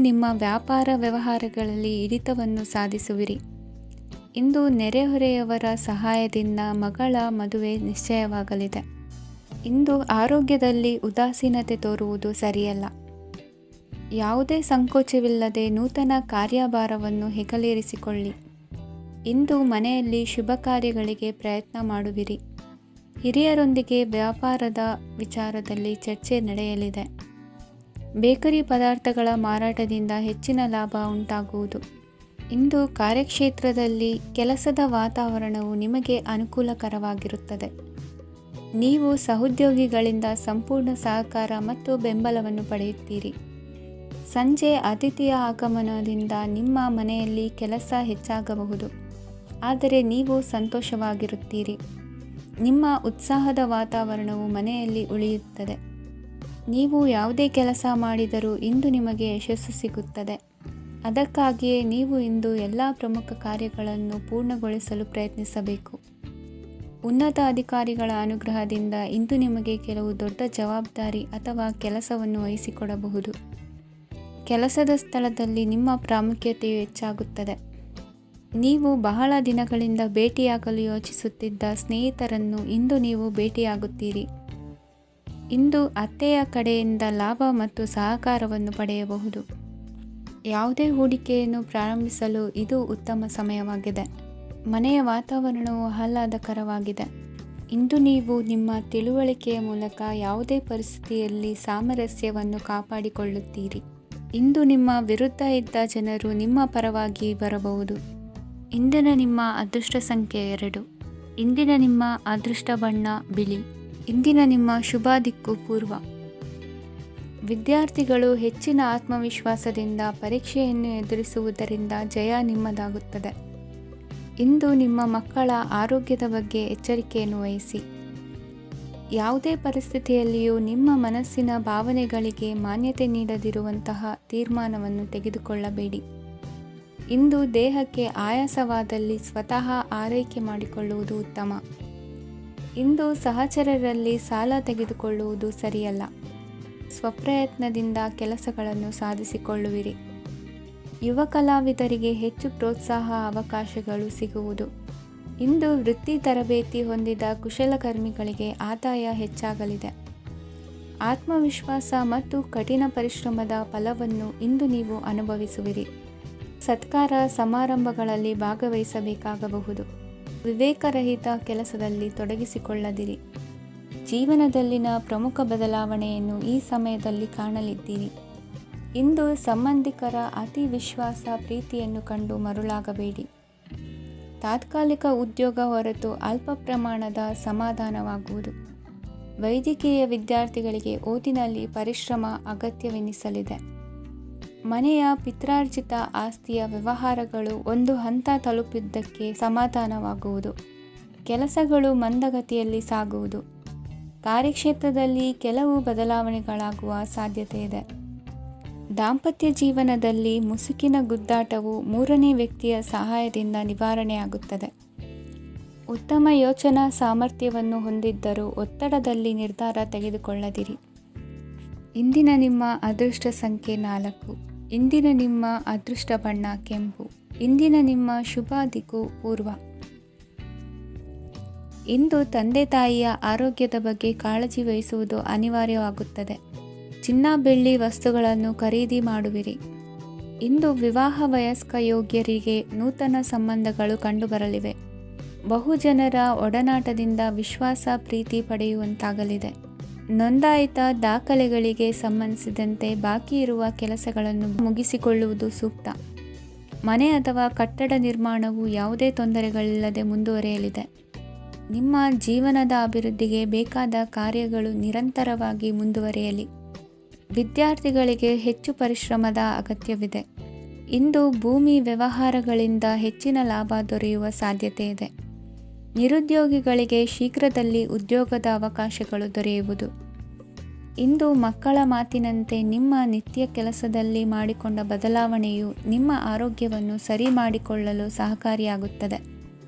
ನಿಮ್ಮ ವ್ಯಾಪಾರ ವ್ಯವಹಾರಗಳಲ್ಲಿ ಹಿಡಿತವನ್ನು ಸಾಧಿಸುವಿರಿ. ಇಂದು ನೆರೆಹೊರೆಯವರ ಸಹಾಯದಿಂದ ಮಗಳ ಮದುವೆ ನಿಶ್ಚಯವಾಗಲಿದೆ. ಇಂದು ಆರೋಗ್ಯದಲ್ಲಿ ಉದಾಸೀನತೆ ತೋರುವುದು ಸರಿಯಲ್ಲ. ಯಾವುದೇ ಸಂಕೋಚವಿಲ್ಲದೆ ನೂತನ ಕಾರ್ಯಭಾರವನ್ನು ಹೆಗಲೇರಿಸಿಕೊಳ್ಳಿ. ಇಂದು ಮನೆಯಲ್ಲಿ ಶುಭ ಕಾರ್ಯಗಳಿಗೆ ಪ್ರಯತ್ನ ಮಾಡುವಿರಿ. ಹಿರಿಯರೊಂದಿಗೆ ವ್ಯಾಪಾರದ ವಿಚಾರದಲ್ಲಿ ಚರ್ಚೆ ನಡೆಯಲಿದೆ. ಬೇಕರಿ ಪದಾರ್ಥಗಳ ಮಾರಾಟದಿಂದ ಹೆಚ್ಚಿನ ಲಾಭ ಉಂಟಾಗುವುದು. ಇಂದು ಕಾರ್ಯಕ್ಷೇತ್ರದಲ್ಲಿ ಕೆಲಸದ ವಾತಾವರಣವು ನಿಮಗೆ ಅನುಕೂಲಕರವಾಗಿರುತ್ತದೆ. ನೀವು ಸಹೋದ್ಯೋಗಿಗಳಿಂದ ಸಂಪೂರ್ಣ ಸಹಕಾರ ಮತ್ತು ಬೆಂಬಲವನ್ನು ಪಡೆಯುತ್ತೀರಿ. ಸಂಜೆ ಅತಿಥಿಯ ಆಗಮನದಿಂದ ನಿಮ್ಮ ಮನೆಯಲ್ಲಿ ಕೆಲಸ ಹೆಚ್ಚಾಗಬಹುದು, ಆದರೆ ನೀವು ಸಂತೋಷವಾಗಿರುತ್ತೀರಿ. ನಿಮ್ಮ ಉತ್ಸಾಹದ ವಾತಾವರಣವು ಮನೆಯಲ್ಲಿ ಉಳಿಯುತ್ತದೆ. ನೀವು ಯಾವುದೇ ಕೆಲಸ ಮಾಡಿದರೂ ಇಂದು ನಿಮಗೆ ಯಶಸ್ಸು ಸಿಗುತ್ತದೆ. ಅದಕ್ಕಾಗಿಯೇ ನೀವು ಇಂದು ಎಲ್ಲ ಪ್ರಮುಖ ಕಾರ್ಯಗಳನ್ನು ಪೂರ್ಣಗೊಳಿಸಲು ಪ್ರಯತ್ನಿಸಬೇಕು. ಉನ್ನತ ಅಧಿಕಾರಿಗಳ ಅನುಗ್ರಹದಿಂದ ಇಂದು ನಿಮಗೆ ಕೆಲವು ದೊಡ್ಡ ಜವಾಬ್ದಾರಿ ಅಥವಾ ಕೆಲಸವನ್ನು ವಹಿಸಿಕೊಡಬಹುದು. ಕೆಲಸದ ಸ್ಥಳದಲ್ಲಿ ನಿಮ್ಮ ಪ್ರಾಮುಖ್ಯತೆಯು ಹೆಚ್ಚಾಗುತ್ತದೆ. ನೀವು ಬಹಳ ದಿನಗಳಿಂದ ಭೇಟಿಯಾಗಲು ಯೋಚಿಸುತ್ತಿದ್ದ ಸ್ನೇಹಿತರನ್ನು ಇಂದು ನೀವು ಭೇಟಿಯಾಗುತ್ತೀರಿ. ಇಂದು ಅತ್ತೆಯ ಕಡೆಯಿಂದ ಲಾಭ ಮತ್ತು ಸಹಕಾರವನ್ನು ಪಡೆಯಬಹುದು. ಯಾವುದೇ ಹೂಡಿಕೆಯನ್ನು ಪ್ರಾರಂಭಿಸಲು ಇದು ಉತ್ತಮ ಸಮಯವಾಗಿದೆ. ಮನೆಯ ವಾತಾವರಣವು ಆಹ್ಲಾದಕರವಾಗಿದೆ. ಇಂದು ನೀವು ನಿಮ್ಮ ತಿಳುವಳಿಕೆಯ ಮೂಲಕ ಯಾವುದೇ ಪರಿಸ್ಥಿತಿಯಲ್ಲಿ ಸಾಮರಸ್ಯವನ್ನು ಕಾಪಾಡಿಕೊಳ್ಳುತ್ತೀರಿ. ಇಂದು ನಿಮ್ಮ ವಿರುದ್ಧ ಇದ್ದ ಜನರು ನಿಮ್ಮ ಪರವಾಗಿ ಬರಬಹುದು. ಇಂದಿನ ನಿಮ್ಮ ಅದೃಷ್ಟ ಸಂಖ್ಯೆ 2. ಇಂದಿನ ನಿಮ್ಮ ಅದೃಷ್ಟ ಬಣ್ಣ ಬಿಳಿ. ಇಂದಿನ ನಿಮ್ಮ ಶುಭ ದಿಕ್ಕು ಪೂರ್ವ. ವಿದ್ಯಾರ್ಥಿಗಳು ಹೆಚ್ಚಿನ ಆತ್ಮವಿಶ್ವಾಸದಿಂದ ಪರೀಕ್ಷೆಯನ್ನು ಎದುರಿಸುವುದರಿಂದ ಜಯ ನಿಮ್ಮದಾಗುತ್ತದೆ. ಇಂದು ನಿಮ್ಮ ಮಕ್ಕಳ ಆರೋಗ್ಯದ ಬಗ್ಗೆ ಎಚ್ಚರಿಕೆಯನ್ನು ವಹಿಸಿ. ಯಾವುದೇ ಪರಿಸ್ಥಿತಿಯಲ್ಲಿಯೂ ನಿಮ್ಮ ಮನಸ್ಸಿನ ಭಾವನೆಗಳಿಗೆ ಮಾನ್ಯತೆ ನೀಡದಿರುವಂತಹ ತೀರ್ಮಾನವನ್ನು ತೆಗೆದುಕೊಳ್ಳಬೇಡಿ. ಇಂದು ದೇಹಕ್ಕೆ ಆಯಾಸವಾದಲ್ಲಿ ಸ್ವತಃ ಆರೈಕೆ ಮಾಡಿಕೊಳ್ಳುವುದು ಉತ್ತಮ. ಇಂದು ಸಹಚರರಲ್ಲಿ ಸಾಲ ತೆಗೆದುಕೊಳ್ಳುವುದು ಸರಿಯಲ್ಲ. ಸ್ವಪ್ರಯತ್ನದಿಂದ ಕೆಲಸಗಳನ್ನು ಸಾಧಿಸಿಕೊಳ್ಳುವಿರಿ. ಯುವ ಕಲಾವಿದರಿಗೆ ಹೆಚ್ಚು ಪ್ರೋತ್ಸಾಹ ಅವಕಾಶಗಳು ಸಿಗುವುದು. ಇಂದು ವೃತ್ತಿ ತರಬೇತಿ ಹೊಂದಿದ ಕುಶಲಕರ್ಮಿಗಳಿಗೆ ಆದಾಯ ಹೆಚ್ಚಾಗಲಿದೆ. ಆತ್ಮವಿಶ್ವಾಸ ಮತ್ತು ಕಠಿಣ ಪರಿಶ್ರಮದ ಫಲವನ್ನು ಇಂದು ನೀವು ಅನುಭವಿಸುವಿರಿ. ಸತ್ಕಾರ ಸಮಾರಂಭಗಳಲ್ಲಿ ಭಾಗವಹಿಸಬೇಕಾಗಬಹುದು. ವಿವೇಕರಹಿತ ಕೆಲಸದಲ್ಲಿ ತೊಡಗಿಸಿಕೊಳ್ಳದಿರಿ. ಜೀವನದಲ್ಲಿನ ಪ್ರಮುಖ ಬದಲಾವಣೆಯನ್ನು ಈ ಸಮಯದಲ್ಲಿ ಕಾಣಲಿದ್ದೀರಿ. ಇಂದು ಸಂಬಂಧಿಕರ ಅತಿ ವಿಶ್ವಾಸ ಪ್ರೀತಿಯನ್ನು ಕಂಡು ಮರುಳಾಗಬೇಡಿ. ತಾತ್ಕಾಲಿಕ ಉದ್ಯೋಗ ಹೊರತು ಅಲ್ಪ ಪ್ರಮಾಣದ ಸಮಾಧಾನವಾಗುವುದು. ವೈದ್ಯಕೀಯ ವಿದ್ಯಾರ್ಥಿಗಳಿಗೆ ಓದಿನಲ್ಲಿ ಪರಿಶ್ರಮ ಅಗತ್ಯವೆನಿಸಲಿದೆ. ಮನೆಯ ಪಿತ್ರಾರ್ಜಿತ ಆಸ್ತಿಯ ವ್ಯವಹಾರಗಳು ಒಂದು ಹಂತ ತಲುಪಿದ್ದಕ್ಕೆ ಸಮಾಧಾನವಾಗುವುದು. ಕೆಲಸಗಳು ಮಂದಗತಿಯಲ್ಲಿ ಸಾಗುವುದು. ಕಾರ್ಯಕ್ಷೇತ್ರದಲ್ಲಿ ಕೆಲವು ಬದಲಾವಣೆಗಳಾಗುವ ಸಾಧ್ಯತೆ ಇದೆ. ದಾಂಪತ್ಯ ಜೀವನದಲ್ಲಿ ಮುಸುಕಿನ ಗುದ್ದಾಟವು ಮೂರನೇ ವ್ಯಕ್ತಿಯ ಸಹಾಯದಿಂದ ನಿವಾರಣೆಯಾಗುತ್ತದೆ. ಉತ್ತಮ ಯೋಚನಾ ಸಾಮರ್ಥ್ಯವನ್ನು ಹೊಂದಿದ್ದರೂ ಒತ್ತಡದಲ್ಲಿ ನಿರ್ಧಾರ ತೆಗೆದುಕೊಳ್ಳದಿರಿ. ಇಂದಿನ ನಿಮ್ಮ ಅದೃಷ್ಟ ಸಂಖ್ಯೆ 4. ಇಂದಿನ ನಿಮ್ಮ ಅದೃಷ್ಟ ಬಣ್ಣ ಕೆಂಪು. ಇಂದಿನ ನಿಮ್ಮ ಶುಭ ದಿಕ್ಕು ಪೂರ್ವ. ಇಂದು ತಂದೆ ತಾಯಿಯ ಆರೋಗ್ಯದ ಬಗ್ಗೆ ಕಾಳಜಿ ವಹಿಸುವುದು ಅನಿವಾರ್ಯವಾಗುತ್ತದೆ. ಚಿನ್ನ ಬೆಳ್ಳಿ ವಸ್ತುಗಳನ್ನು ಖರೀದಿ ಮಾಡುವಿರಿ. ಇಂದು ವಿವಾಹ ವಯಸ್ಕ ಯೋಗ್ಯರಿಗೆ ನೂತನ ಸಂಬಂಧಗಳು ಕಂಡುಬರಲಿವೆ. ಬಹುಜನರ ಒಡನಾಟದಿಂದ ವಿಶ್ವಾಸ ಪ್ರೀತಿ ಪಡೆಯುವಂತಾಗಲಿದೆ. ನೋಂದಾಯಿತ ದಾಖಲೆಗಳಿಗೆ ಸಂಬಂಧಿಸಿದಂತೆ ಬಾಕಿ ಇರುವ ಕೆಲಸಗಳನ್ನು ಮುಗಿಸಿಕೊಳ್ಳುವುದು ಸೂಕ್ತ. ಮನೆ ಅಥವಾ ಕಟ್ಟಡ ನಿರ್ಮಾಣವು ಯಾವುದೇ ತೊಂದರೆಗಳಿಲ್ಲದೆ ಮುಂದುವರಿಯಲಿದೆ. ನಿಮ್ಮ ಜೀವನದ ಅಭಿವೃದ್ಧಿಗೆ ಬೇಕಾದ ಕಾರ್ಯಗಳು ನಿರಂತರವಾಗಿ ಮುಂದುವರಿಯಲಿ. ವಿದ್ಯಾರ್ಥಿಗಳಿಗೆ ಹೆಚ್ಚು ಪರಿಶ್ರಮದ ಅಗತ್ಯವಿದೆ. ಇಂದು ಭೂಮಿ ವ್ಯವಹಾರಗಳಿಂದ ಹೆಚ್ಚಿನ ಲಾಭ ದೊರೆಯುವ ಸಾಧ್ಯತೆ ಇದೆ. ನಿರುದ್ಯೋಗಿಗಳಿಗೆ ಶೀಘ್ರದಲ್ಲಿ ಉದ್ಯೋಗದ ಅವಕಾಶಗಳು ದೊರೆಯುವುದು. ಇಂದು ಮಕ್ಕಳ ಮಾತಿನಂತೆ ನಿಮ್ಮ ನಿತ್ಯ ಕೆಲಸದಲ್ಲಿ ಮಾಡಿಕೊಂಡ ಬದಲಾವಣೆಯು ನಿಮ್ಮ ಆರೋಗ್ಯವನ್ನು ಸರಿ ಮಾಡಿಕೊಳ್ಳಲು ಸಹಕಾರಿಯಾಗುತ್ತದೆ.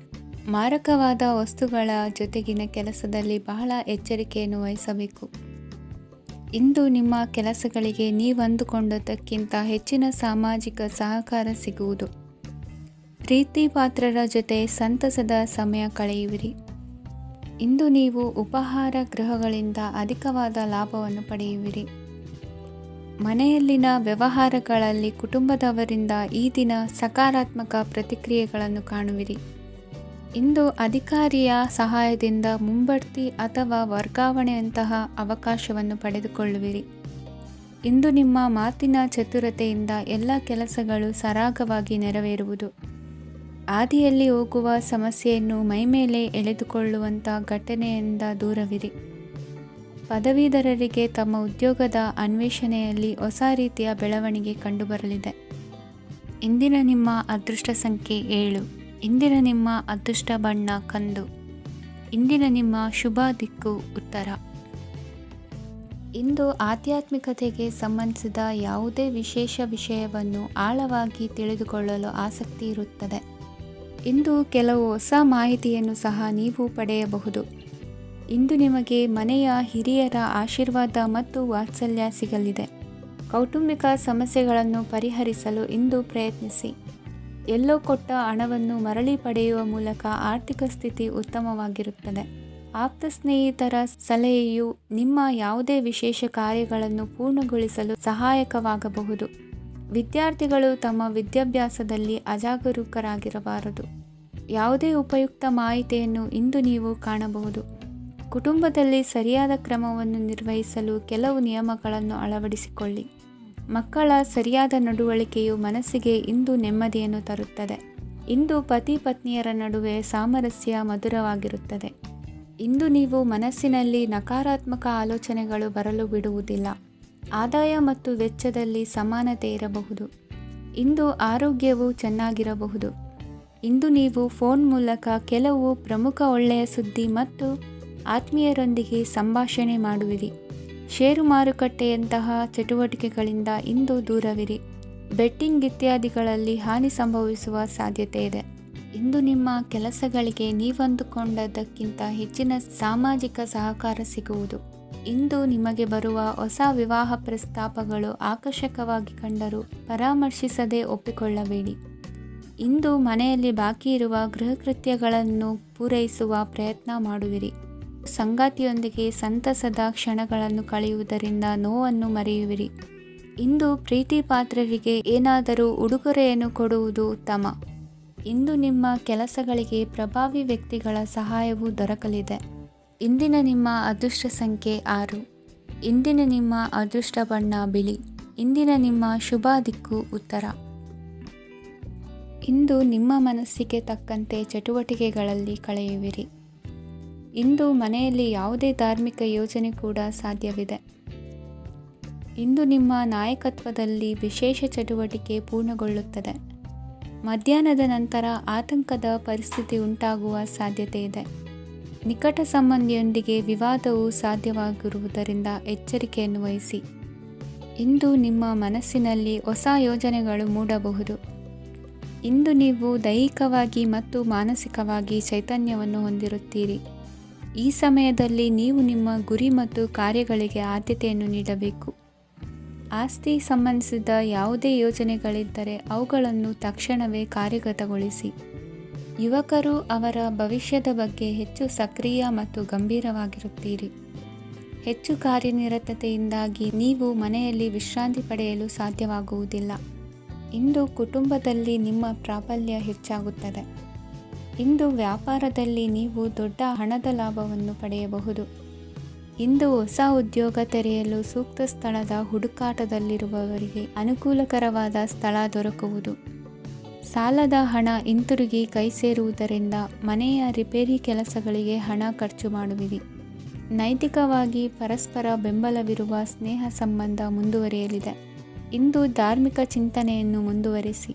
ಮಾರಕವಾದ ವಸ್ತುಗಳ ಜೊತೆಗಿನ ಕೆಲಸದಲ್ಲಿ ಬಹಳ ಎಚ್ಚರಿಕೆಯನ್ನು ವಹಿಸಬೇಕು. ಇಂದು ನಿಮ್ಮ ಕೆಲಸಗಳಿಗೆ ನೀವಂದುಕೊಂಡದ್ದಕ್ಕಿಂತ ಹೆಚ್ಚಿನ ಸಾಮಾಜಿಕ ಸಹಕಾರ ಸಿಗುವುದು. ಪ್ರೀತಿ ಪಾತ್ರರ ಜೊತೆ ಸಂತಸದ ಸಮಯ ಕಳೆಯುವಿರಿ. ಇಂದು ನೀವು ಉಪಹಾರ ಗೃಹಗಳಿಂದ ಅಧಿಕವಾದ ಲಾಭವನ್ನು ಪಡೆಯುವಿರಿ. ಮನೆಯಲ್ಲಿನ ವ್ಯವಹಾರಗಳಲ್ಲಿ ಕುಟುಂಬದವರಿಂದ ಈ ದಿನ ಸಕಾರಾತ್ಮಕ ಪ್ರತಿಕ್ರಿಯೆಗಳನ್ನು ಕಾಣುವಿರಿ. ಇಂದು ಅಧಿಕಾರಿಯ ಸಹಾಯದಿಂದ ಮುಂಬಡ್ತಿ ಅಥವಾ ವರ್ಗಾವಣೆಯಂತಹ ಅವಕಾಶವನ್ನು ಪಡೆದುಕೊಳ್ಳುವಿರಿ. ಇಂದು ನಿಮ್ಮ ಮಾತಿನ ಚತುರತೆಯಿಂದ ಎಲ್ಲ ಕೆಲಸಗಳು ಸರಾಗವಾಗಿ ನೆರವೇರುವುದು. ಹಾದಿಯಲ್ಲಿ ಹೋಗುವ ಸಮಸ್ಯೆಯನ್ನು ಮೈಮೇಲೆ ಎಳೆದುಕೊಳ್ಳುವಂಥ ಘಟನೆಯಿಂದ ದೂರವಿರಿ. ಪದವೀಧರರಿಗೆ ತಮ್ಮ ಉದ್ಯೋಗದ ಅನ್ವೇಷಣೆಯಲ್ಲಿ ಹೊಸ ರೀತಿಯ ಬೆಳವಣಿಗೆ ಕಂಡುಬರಲಿದೆ. ಇಂದಿನ ನಿಮ್ಮ ಅದೃಷ್ಟ ಸಂಖ್ಯೆ 7. ಇಂದಿನ ನಿಮ್ಮ ಅದೃಷ್ಟ ಬಣ್ಣ ಕಂದು. ಇಂದಿನ ನಿಮ್ಮ ಶುಭ ದಿಕ್ಕು ಉತ್ತರ. ಇಂದು ಆಧ್ಯಾತ್ಮಿಕತೆಗೆ ಸಂಬಂಧಿಸಿದ ಯಾವುದೇ ವಿಶೇಷ ವಿಷಯವನ್ನು ಆಳವಾಗಿ ತಿಳಿದುಕೊಳ್ಳಲು ಆಸಕ್ತಿ ಇರುತ್ತದೆ. ಇಂದು ಕೆಲವು ಹೊಸ ಮಾಹಿತಿಯನ್ನು ಸಹ ನೀವು ಪಡೆಯಬಹುದು. ಇಂದು ನಿಮಗೆ ಮನೆಯ ಹಿರಿಯರ ಆಶೀರ್ವಾದ ಮತ್ತು ವಾತ್ಸಲ್ಯ ಸಿಗಲಿದೆ. ಕೌಟುಂಬಿಕ ಸಮಸ್ಯೆಗಳನ್ನು ಪರಿಹರಿಸಲು ಇಂದು ಪ್ರಯತ್ನಿಸಿ. ಎಲ್ಲೋ ಕೊಟ್ಟ ಹಣವನ್ನು ಮರಳಿ ಪಡೆಯುವ ಮೂಲಕ ಆರ್ಥಿಕ ಸ್ಥಿತಿ ಉತ್ತಮವಾಗಿರುತ್ತದೆ. ಆಪ್ತ ಸ್ನೇಹಿತರ ಸಲಹೆಯು ನಿಮ್ಮ ಯಾವುದೇ ವಿಶೇಷ ಕಾರ್ಯಗಳನ್ನು ಪೂರ್ಣಗೊಳಿಸಲು ಸಹಾಯಕವಾಗಬಹುದು. ವಿದ್ಯಾರ್ಥಿಗಳು ತಮ್ಮ ವಿದ್ಯಾಭ್ಯಾಸದಲ್ಲಿ ಅಜಾಗರೂಕರಾಗಿರಬಾರದು. ಯಾವುದೇ ಉಪಯುಕ್ತ ಮಾಹಿತಿಯನ್ನು ಇಂದು ನೀವು ಕಾಣಬಹುದು. ಕುಟುಂಬದಲ್ಲಿ ಸರಿಯಾದ ಕ್ರಮವನ್ನು ನಿರ್ವಹಿಸಲು ಕೆಲವು ನಿಯಮಗಳನ್ನು ಅಳವಡಿಸಿಕೊಳ್ಳಿ. ಮಕ್ಕಳ ಸರಿಯಾದ ನಡವಳಿಕೆಯು ಮನಸ್ಸಿಗೆ ಇಂದು ನೆಮ್ಮದಿಯನ್ನು ತರುತ್ತದೆ. ಇಂದು ಪತಿ ಪತ್ನಿಯರ ನಡುವೆ ಸಾಮರಸ್ಯ ಮಧುರವಾಗಿರುತ್ತದೆ. ಇಂದು ನೀವು ಮನಸ್ಸಿನಲ್ಲಿ ನಕಾರಾತ್ಮಕ ಆಲೋಚನೆಗಳು ಬರಲು ಬಿಡುವುದಿಲ್ಲ. ಆದಾಯ ಮತ್ತು ವೆಚ್ಚದಲ್ಲಿ ಸಮಾನತೆ ಇರಬಹುದು. ಇಂದು ಆರೋಗ್ಯವು ಚೆನ್ನಾಗಿರಬಹುದು. ಇಂದು ನೀವು ಫೋನ್ ಮೂಲಕ ಕೆಲವು ಪ್ರಮುಖ ಒಳ್ಳೆಯ ಸುದ್ದಿ ಮತ್ತು ಆತ್ಮೀಯರೊಂದಿಗೆ ಸಂಭಾಷಣೆ ಮಾಡುವಿರಿ. ಷೇರು ಮಾರುಕಟ್ಟೆಯಂತಹ ಚಟುವಟಿಕೆಗಳಿಂದ ಇಂದು ದೂರವಿರಿ. ಬೆಟ್ಟಿಂಗ್ ಇತ್ಯಾದಿಗಳಲ್ಲಿ ಹಾನಿ ಸಂಭವಿಸುವ ಸಾಧ್ಯತೆ ಇದೆ. ಇಂದು ನಿಮ್ಮ ಕೆಲಸಗಳಿಗೆ ನೀವಂದುಕೊಂಡದ್ದಕ್ಕಿಂತ ಹೆಚ್ಚಿನ ಸಾಮಾಜಿಕ ಸಹಕಾರ ಸಿಗುವುದು. ಇಂದು ನಿಮಗೆ ಬರುವ ಹೊಸ ವಿವಾಹ ಪ್ರಸ್ತಾಪಗಳು ಆಕರ್ಷಕವಾಗಿ ಕಂಡರೂ ಪರಾಮರ್ಶಿಸದೆ ಒಪ್ಪಿಕೊಳ್ಳಬೇಡಿ. ಇಂದು ಮನೆಯಲ್ಲಿ ಬಾಕಿ ಇರುವ ಗೃಹಕೃತ್ಯಗಳನ್ನು ಪೂರೈಸುವ ಪ್ರಯತ್ನ ಮಾಡುವಿರಿ. ಸಂಗಾತಿಯೊಂದಿಗೆ ಸಂತಸದ ಕ್ಷಣಗಳನ್ನು ಕಳೆಯುವುದರಿಂದ ನೋವನ್ನು ಮರೆಯುವಿರಿ. ಇಂದು ಪ್ರೀತಿ ಪಾತ್ರರಿಗೆ ಏನಾದರೂ ಉಡುಗೊರೆಯನ್ನು ಕೊಡುವುದು ಉತ್ತಮ. ಇಂದು ನಿಮ್ಮ ಕೆಲಸಗಳಿಗೆ ಪ್ರಭಾವಿ ವ್ಯಕ್ತಿಗಳ ಸಹಾಯವು ದೊರಕಲಿದೆ. ಇಂದಿನ ನಿಮ್ಮ ಅದೃಷ್ಟ ಸಂಖ್ಯೆ 6. ಇಂದಿನ ನಿಮ್ಮ ಅದೃಷ್ಟ ಬಣ್ಣ ಬಿಳಿ. ಇಂದಿನ ನಿಮ್ಮ ಶುಭ ದಿಕ್ಕು ಉತ್ತರ. ಇಂದು ನಿಮ್ಮ ಮನಸ್ಸಿಗೆ ತಕ್ಕಂತೆ ಚಟುವಟಿಕೆಗಳಲ್ಲಿ ಕಳೆಯುವಿರಿ. ಇಂದು ಮನೆಯಲ್ಲಿ ಯಾವುದೇ ಧಾರ್ಮಿಕ ಯೋಜನೆ ಕೂಡ ಸಾಧ್ಯವಿದೆ. ಇಂದು ನಿಮ್ಮ ನಾಯಕತ್ವದಲ್ಲಿ ವಿಶೇಷ ಚಟುವಟಿಕೆ ಪೂರ್ಣಗೊಳ್ಳುತ್ತದೆ. ಮಧ್ಯಾಹ್ನದ ನಂತರ ಆತಂಕದ ಪರಿಸ್ಥಿತಿ ಉಂಟಾಗುವ ಸಾಧ್ಯತೆ ಇದೆ. ನಿಕಟ ಸಂಬಂಧಿಯೊಂದಿಗೆ ವಿವಾದವು ಸಾಧ್ಯವಾಗಿರುವುದರಿಂದ ಎಚ್ಚರಿಕೆಯನ್ನು ವಹಿಸಿ. ಇಂದು ನಿಮ್ಮ ಮನಸ್ಸಿನಲ್ಲಿ ಹೊಸ ಯೋಜನೆಗಳು ಮೂಡಬಹುದು. ಇಂದು ನೀವು ದೈಹಿಕವಾಗಿ ಮತ್ತು ಮಾನಸಿಕವಾಗಿ ಚೈತನ್ಯವನ್ನು ಹೊಂದಿರುತ್ತೀರಿ. ಈ ಸಮಯದಲ್ಲಿ ನೀವು ನಿಮ್ಮ ಗುರಿ ಮತ್ತು ಕಾರ್ಯಗಳಿಗೆ ಆದ್ಯತೆಯನ್ನು ನೀಡಬೇಕು. ಆಸ್ತಿ ಸಂಬಂಧಿಸಿದ ಯಾವುದೇ ಯೋಜನೆಗಳಿದ್ದರೆ ಅವುಗಳನ್ನು ತಕ್ಷಣವೇ ಕಾರ್ಯಗತಗೊಳಿಸಿ. ಯುವಕರು ಅವರ ಭವಿಷ್ಯದ ಬಗ್ಗೆ ಹೆಚ್ಚು ಸಕ್ರಿಯ ಮತ್ತು ಗಂಭೀರವಾಗಿರುತ್ತೀರಿ. ಹೆಚ್ಚು ಕಾರ್ಯನಿರತತೆಯಿಂದಾಗಿ ನೀವು ಮನೆಯಲ್ಲಿ ವಿಶ್ರಾಂತಿ ಪಡೆಯಲು ಸಾಧ್ಯವಾಗುವುದಿಲ್ಲ. ಇಂದು ಕುಟುಂಬದಲ್ಲಿ ನಿಮ್ಮ ಪ್ರಾಬಲ್ಯ ಹೆಚ್ಚಾಗುತ್ತದೆ. ಇಂದು ವ್ಯಾಪಾರದಲ್ಲಿ ನೀವು ದೊಡ್ಡ ಹಣದ ಲಾಭವನ್ನು ಪಡೆಯಬಹುದು. ಇಂದು ಹೊಸ ಉದ್ಯೋಗ ತೆರೆಯಲು ಸೂಕ್ತ ಸ್ಥಳದ ಹುಡುಕಾಟದಲ್ಲಿರುವವರಿಗೆ ಅನುಕೂಲಕರವಾದ ಸ್ಥಳ ದೊರಕುವುದು. ಸಾಲದ ಹಣ ಹಿಂತಿರುಗಿ ಕೈ ಸೇರುವುದರಿಂದ ಮನೆಯ ರಿಪೇರಿ ಕೆಲಸಗಳಿಗೆ ಹಣ ಖರ್ಚು ಮಾಡುವಿರಿ. ನೈತಿಕವಾಗಿ ಪರಸ್ಪರ ಬೆಂಬಲವಿರುವ ಸ್ನೇಹ ಸಂಬಂಧ ಮುಂದುವರಿಯಲಿದೆ. ಇಂದು ಧಾರ್ಮಿಕ ಚಿಂತನೆಯನ್ನು ಮುಂದುವರಿಸಿ.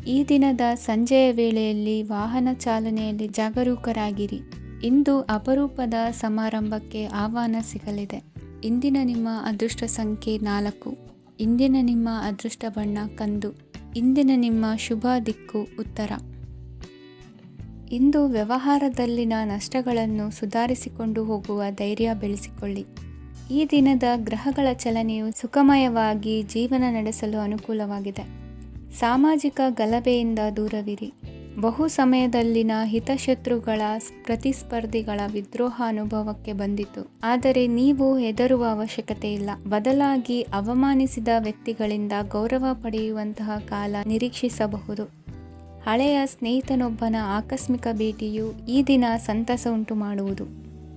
ಈ ದಿನದ ಸಂಜೆಯ ವೇಳೆಯಲ್ಲಿ ವಾಹನ ಚಾಲನೆಯಲ್ಲಿ ಜಾಗರೂಕರಾಗಿರಿ. ಇಂದು ಅಪರೂಪದ ಸಮಾರಂಭಕ್ಕೆ ಆಹ್ವಾನ ಸಿಗಲಿದೆ. ಇಂದಿನ ನಿಮ್ಮ ಅದೃಷ್ಟ ಸಂಖ್ಯೆ 4. ಇಂದಿನ ನಿಮ್ಮ ಅದೃಷ್ಟ ಬಣ್ಣ ಕಂದು. ಇಂದಿನ ನಿಮ್ಮ ಶುಭ ದಿಕ್ಕು ಉತ್ತರ. ಇಂದು ವ್ಯವಹಾರದಲ್ಲಿನ ನಷ್ಟಗಳನ್ನು ಸುಧಾರಿಸಿಕೊಂಡು ಹೋಗುವ ಧೈರ್ಯ ಬೆಳೆಸಿಕೊಳ್ಳಿ. ಈ ದಿನದ ಗ್ರಹಗಳ ಚಲನೆಯು ಸುಖಮಯವಾಗಿ ಜೀವನ ನಡೆಸಲು ಅನುಕೂಲವಾಗಿದೆ. ಸಾಮಾಜಿಕ ಗಲಭೆಯಿಂದ ದೂರವಿರಿ. ಬಹು ಸಮಯದಲ್ಲಿನ ಹಿತಶತ್ರುಗಳ ಪ್ರತಿಸ್ಪರ್ಧಿಗಳ ವಿದ್ರೋಹ ಅನುಭವಕ್ಕೆ ಬಂದಿತು. ಆದರೆ ನೀವು ಹೆದರುವ ಅವಶ್ಯಕತೆ ಇಲ್ಲ. ಬದಲಾಗಿ ಅವಮಾನಿಸಿದ ವ್ಯಕ್ತಿಗಳಿಂದ ಗೌರವ ಪಡೆಯುವಂತಹ ಕಾಲ ನಿರೀಕ್ಷಿಸಬಹುದು. ಹಳೆಯ ಸ್ನೇಹಿತನೊಬ್ಬನ ಆಕಸ್ಮಿಕ ಭೇಟಿಯು ಈ ದಿನ ಸಂತಸ ಉಂಟು ಮಾಡುವುದು.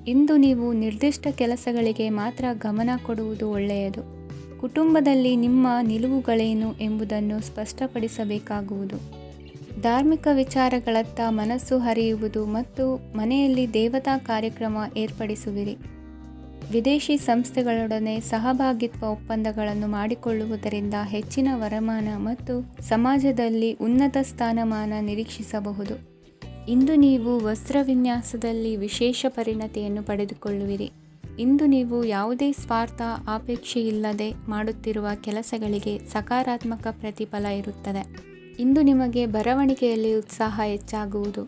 ಇಂದು ನೀವು ನಿರ್ದಿಷ್ಟ ಕೆಲಸಗಳಿಗೆ ಮಾತ್ರ ಗಮನ ಕೊಡುವುದು ಒಳ್ಳೆಯದು. ಕುಟುಂಬದಲ್ಲಿ ನಿಮ್ಮ ನಿಲುವುಗಳೇನು ಎಂಬುದನ್ನು ಸ್ಪಷ್ಟಪಡಿಸಬೇಕಾಗುವುದು. ಧಾರ್ಮಿಕ ವಿಚಾರಗಳತ್ತ ಮನಸ್ಸು ಹರಿಯುವುದು ಮತ್ತು ಮನೆಯಲ್ಲಿ ದೇವತಾ ಕಾರ್ಯಕ್ರಮ ಏರ್ಪಡಿಸುವಿರಿ. ವಿದೇಶಿ ಸಂಸ್ಥೆಗಳೊಡನೆ ಸಹಭಾಗಿತ್ವ ಒಪ್ಪಂದಗಳನ್ನು ಮಾಡಿಕೊಳ್ಳುವುದರಿಂದ ಹೆಚ್ಚಿನ ವರಮಾನ ಮತ್ತು ಸಮಾಜದಲ್ಲಿ ಉನ್ನತ ಸ್ಥಾನಮಾನ ನಿರೀಕ್ಷಿಸಬಹುದು. ಇಂದು ನೀವು ವಸ್ತ್ರವಿನ್ಯಾಸದಲ್ಲಿ ವಿಶೇಷ ಪರಿಣತಿಯನ್ನು ಪಡೆದುಕೊಳ್ಳುವಿರಿ. ಇಂದು ನೀವು ಯಾವುದೇ ಸ್ವಾರ್ಥ ಅಪೇಕ್ಷೆಯಿಲ್ಲದೆ ಮಾಡುತ್ತಿರುವ ಕೆಲಸಗಳಿಗೆ ಸಕಾರಾತ್ಮಕ ಪ್ರತಿಫಲ ಇರುತ್ತದೆ. ಇಂದು ನಿಮಗೆ ಬರವಣಿಗೆಯಲ್ಲಿ ಉತ್ಸಾಹ ಹೆಚ್ಚಾಗುವುದು.